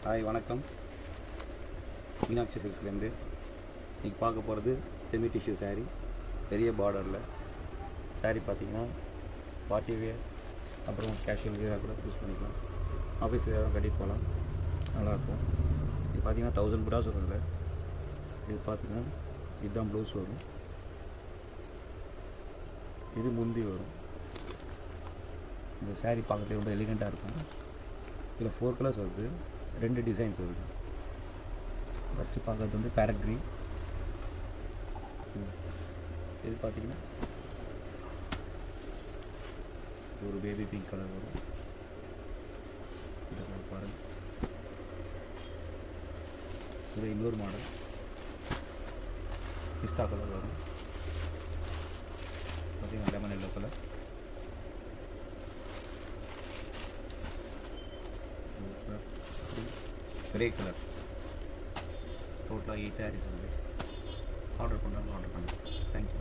Hi வணக்கம். மீனாட்சி சில்க்ஸ்லேருந்து இன்றைக்கி பார்க்க போகிறது செமி டிஷ்யூ saree, பெரிய பார்டரில் saree பார்த்தீங்கன்னா பார்ட்டி வேர் அப்புறம் கேஷுவல் வேராக கூட யூஸ் பண்ணிக்கலாம். ஆஃபீஸ் வேராக கட்டிட்டு போகலாம், நல்லாயிருக்கும். இது பார்த்தீங்கன்னா 1000 புடாஸ் வரும்ல. இது பார்த்தீங்கன்னா இதுதான் ப்ளவுஸ் வரும், இது முந்தி வரும். இந்த saree பார்க்கறதுக்கு ரொம்ப எலிகண்ட்டாக இருக்கும். இதில் 4 கலர்ஸ் வருது, 2 டிசைன்ஸ் வருது. ஃபஸ்ட்டு பார்க்குறது வந்து பேரட் க்ரீன், இது பார்த்தீங்கன்னா ஒரு பேபி பிங்க் கலர் வரும். இந்த கலர் பாருங்கள், இது இன்னொரு மாடல் பிஸ்தா கலர் வரும். பார்த்தீங்கன்னா lemon yellow colour, grey colour. டோட்டலாக 8 sarees வந்து ஆர்டர் பண்ணுறாங்க. தேங்க்யூ.